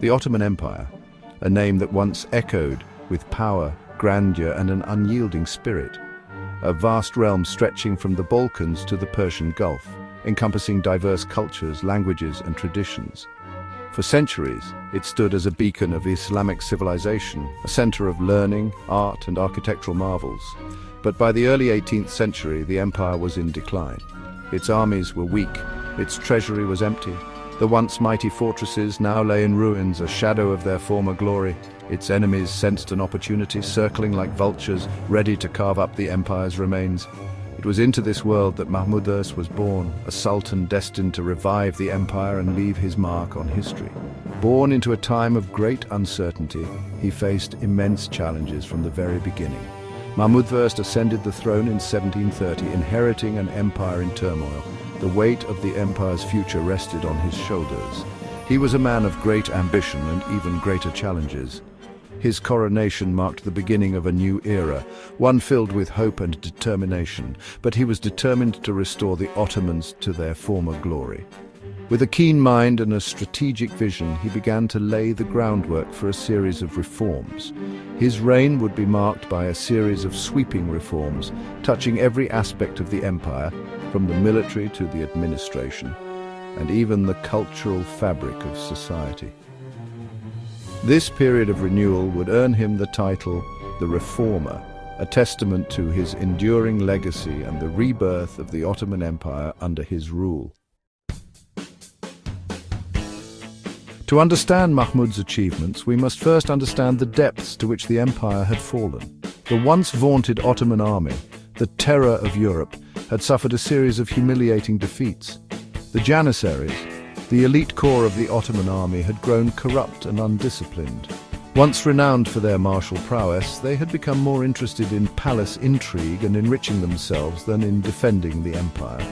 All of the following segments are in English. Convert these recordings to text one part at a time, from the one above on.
The Ottoman Empire, a name that once echoed with power, grandeur, and an unyielding spirit. A vast realm stretching from the Balkans to the Persian Gulf, encompassing diverse cultures, languages, and traditions. For centuries, it stood as a beacon of Islamic civilization, a center of learning, art, and architectural marvels. But by the early 18th century, the empire was in decline. Its armies were weak, its treasury was empty. The once mighty fortresses now lay in ruins, a shadow of their former glory. Its enemies sensed an opportunity, circling like vultures, ready to carve up the empire's remains. It was into this world that Mahmud I was born, a sultan destined to revive the empire and leave his mark on history. Born into a time of great uncertainty, he faced immense challenges from the very beginning. Mahmud I ascended the throne in 1730, inheriting an empire in turmoil. The weight of the empire's future rested on his shoulders. He was a man of great ambition and even greater challenges. His coronation marked the beginning of a new era, one filled with hope and determination, but he was determined to restore the Ottomans to their former glory. With a keen mind and a strategic vision, he began to lay the groundwork for a series of reforms. His reign would be marked by a series of sweeping reforms, touching every aspect of the empire, from the military to the administration, and even the cultural fabric of society. This period of renewal would earn him the title, the Reformer, a testament to his enduring legacy and the rebirth of the Ottoman Empire under his rule. To understand Mahmud's achievements, we must first understand the depths to which the empire had fallen. The once vaunted Ottoman army, the terror of Europe, had suffered a series of humiliating defeats. The Janissaries, the elite corps of the Ottoman army, had grown corrupt and undisciplined. Once renowned for their martial prowess, they had become more interested in palace intrigue and enriching themselves than in defending the empire.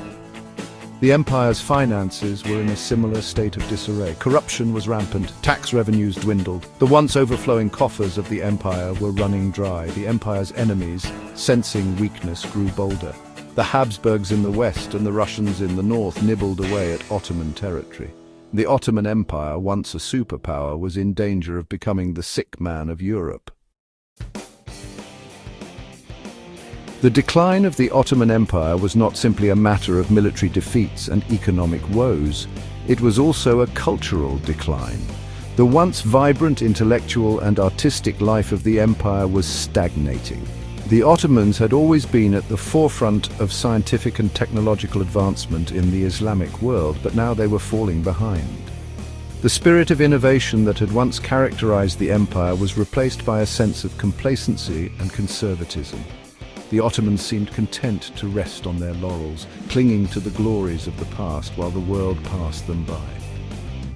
The empire's finances were in a similar state of disarray. Corruption was rampant, tax revenues dwindled. The once overflowing coffers of the empire were running dry. The empire's enemies, sensing weakness, grew bolder. The Habsburgs in the west and the Russians in the north nibbled away at Ottoman territory. The Ottoman Empire, once a superpower, was in danger of becoming the sick man of Europe. The decline of the Ottoman Empire was not simply a matter of military defeats and economic woes. It was also a cultural decline. The once vibrant intellectual and artistic life of the empire was stagnating. The Ottomans had always been at the forefront of scientific and technological advancement in the Islamic world, but now they were falling behind. The spirit of innovation that had once characterized the empire was replaced by a sense of complacency and conservatism. The Ottomans seemed content to rest on their laurels, clinging to the glories of the past while the world passed them by.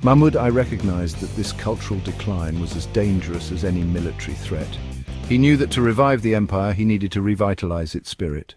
Mahmud I recognized that this cultural decline was as dangerous as any military threat. He knew that to revive the empire, he needed to revitalize its spirit.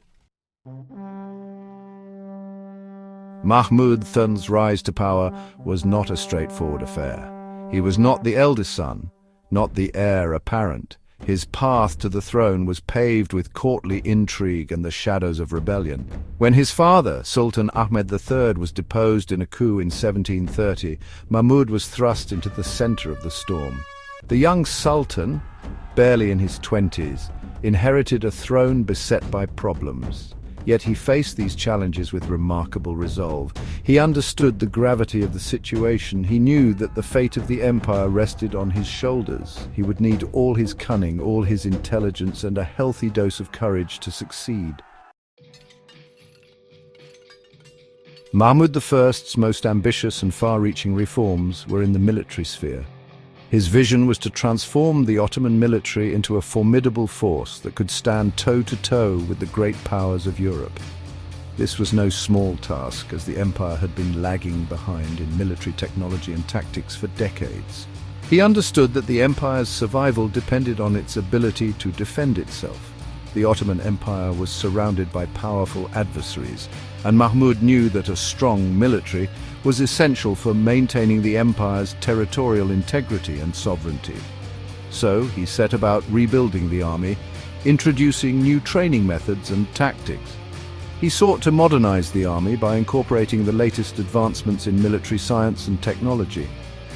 Mahmud I's rise to power was not a straightforward affair. He was not the eldest son, not the heir apparent. His path to the throne was paved with courtly intrigue and the shadows of rebellion. When his father, Sultan Ahmed III, was deposed in a coup in 1730, Mahmud was thrust into the center of the storm. The young sultan, barely in his 20s, inherited a throne beset by problems. Yet he faced these challenges with remarkable resolve. He understood the gravity of the situation. He knew that the fate of the empire rested on his shoulders. He would need all his cunning, all his intelligence, and a healthy dose of courage to succeed. Mahmud I's most ambitious and far-reaching reforms were in the military sphere. His vision was to transform the Ottoman military into a formidable force that could stand toe-to-toe with the great powers of Europe. This was no small task, as the empire had been lagging behind in military technology and tactics for decades. He understood that the empire's survival depended on its ability to defend itself. The Ottoman Empire was surrounded by powerful adversaries, and Mahmud knew that a strong military was essential for maintaining the empire's territorial integrity and sovereignty. So he set about rebuilding the army, introducing new training methods and tactics. He sought to modernize the army by incorporating the latest advancements in military science and technology.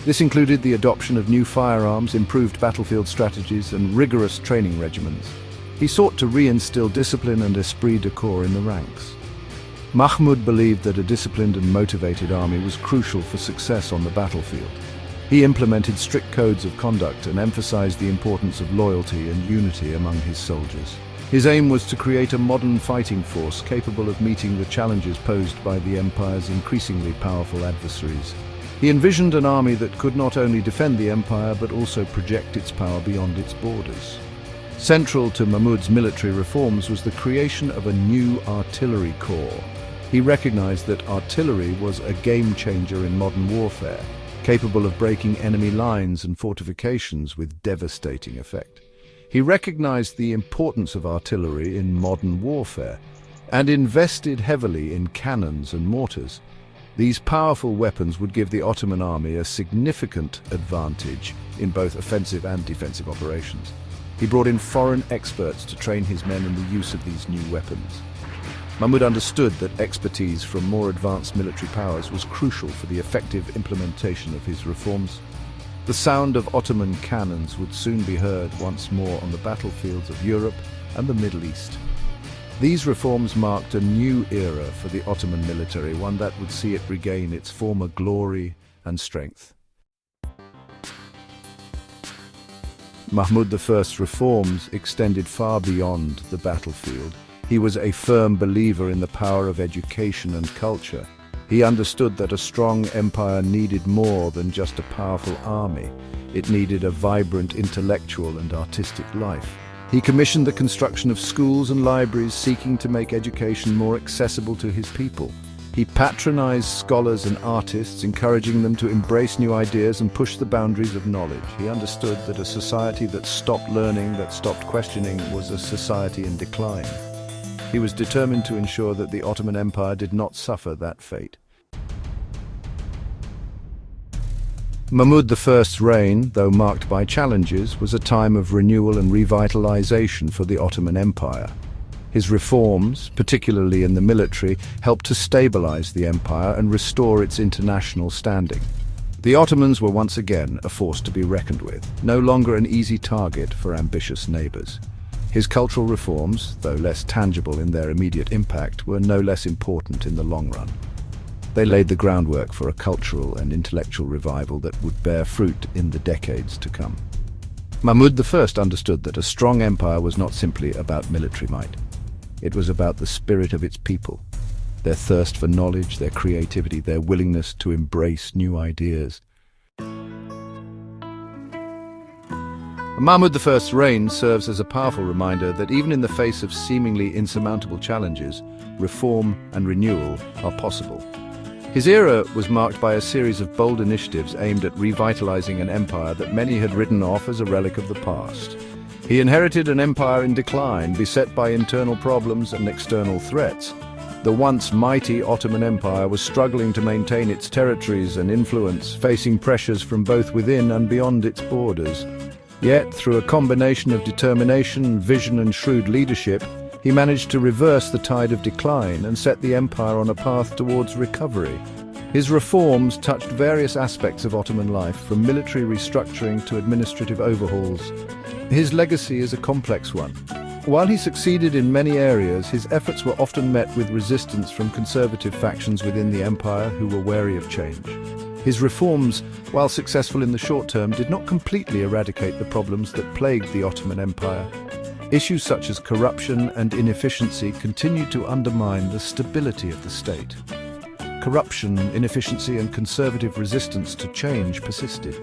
This included the adoption of new firearms, improved battlefield strategies, and rigorous training regimens. He sought to reinstill discipline and esprit de corps in the ranks. Mahmud believed that a disciplined and motivated army was crucial for success on the battlefield. He implemented strict codes of conduct and emphasized the importance of loyalty and unity among his soldiers. His aim was to create a modern fighting force capable of meeting the challenges posed by the empire's increasingly powerful adversaries. He envisioned an army that could not only defend the empire but also project its power beyond its borders. Central to Mahmud's military reforms was the creation of a new artillery corps. He recognized that artillery was a game-changer in modern warfare, capable of breaking enemy lines and fortifications with devastating effect. He recognized the importance of artillery in modern warfare and invested heavily in cannons and mortars. These powerful weapons would give the Ottoman army a significant advantage in both offensive and defensive operations. He brought in foreign experts to train his men in the use of these new weapons. Mahmud understood that expertise from more advanced military powers was crucial for the effective implementation of his reforms. The sound of Ottoman cannons would soon be heard once more on the battlefields of Europe and the Middle East. These reforms marked a new era for the Ottoman military, one that would see it regain its former glory and strength. Mahmud I's reforms extended far beyond the battlefield. He was a firm believer in the power of education and culture. He understood that a strong empire needed more than just a powerful army. It needed a vibrant intellectual and artistic life. He commissioned the construction of schools and libraries, seeking to make education more accessible to his people. He patronized scholars and artists, encouraging them to embrace new ideas and push the boundaries of knowledge. He understood that a society that stopped learning, that stopped questioning, was a society in decline. He was determined to ensure that the Ottoman Empire did not suffer that fate. Mahmud I's reign, though marked by challenges, was a time of renewal and revitalization for the Ottoman Empire. His reforms, particularly in the military, helped to stabilize the empire and restore its international standing. The Ottomans were once again a force to be reckoned with, no longer an easy target for ambitious neighbors. His cultural reforms, though less tangible in their immediate impact, were no less important in the long run. They laid the groundwork for a cultural and intellectual revival that would bear fruit in the decades to come. Mahmud I understood that a strong empire was not simply about military might. It was about the spirit of its people, their thirst for knowledge, their creativity, their willingness to embrace new ideas. Mahmud I's reign serves as a powerful reminder that even in the face of seemingly insurmountable challenges, reform and renewal are possible. His era was marked by a series of bold initiatives aimed at revitalizing an empire that many had written off as a relic of the past. He inherited an empire in decline, beset by internal problems and external threats. The once mighty Ottoman Empire was struggling to maintain its territories and influence, facing pressures from both within and beyond its borders. Yet, through a combination of determination, vision and shrewd leadership, he managed to reverse the tide of decline and set the empire on a path towards recovery. His reforms touched various aspects of Ottoman life, from military restructuring to administrative overhauls. His legacy is a complex one. While he succeeded in many areas, his efforts were often met with resistance from conservative factions within the empire who were wary of change. His reforms, while successful in the short term, did not completely eradicate the problems that plagued the Ottoman Empire. Issues such as corruption and inefficiency continued to undermine the stability of the state. Corruption, inefficiency, and conservative resistance to change persisted.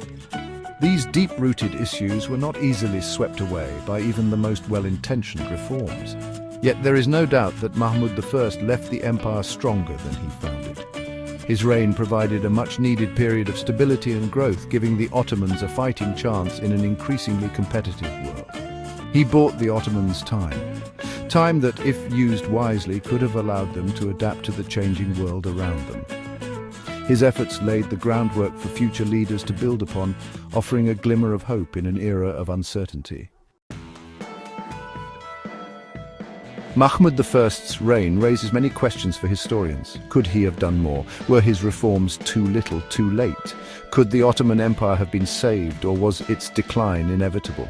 These deep-rooted issues were not easily swept away by even the most well-intentioned reforms. Yet there is no doubt that Mahmud I left the empire stronger than he found it. His reign provided a much-needed period of stability and growth, giving the Ottomans a fighting chance in an increasingly competitive world. He bought the Ottomans time that, if used wisely, could have allowed them to adapt to the changing world around them. His efforts laid the groundwork for future leaders to build upon, offering a glimmer of hope in an era of uncertainty. Mahmud I's reign raises many questions for historians. Could he have done more? Were his reforms too little, too late? Could the Ottoman Empire have been saved, or was its decline inevitable?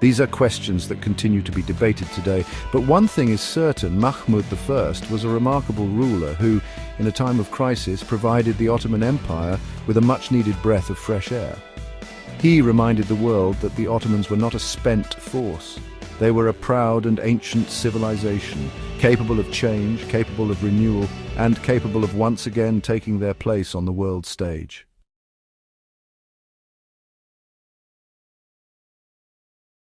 These are questions that continue to be debated today, but one thing is certain: Mahmud I was a remarkable ruler who, in a time of crisis, provided the Ottoman Empire with a much-needed breath of fresh air. He reminded the world that the Ottomans were not a spent force. They were a proud and ancient civilization, capable of change, capable of renewal, and capable of once again taking their place on the world stage.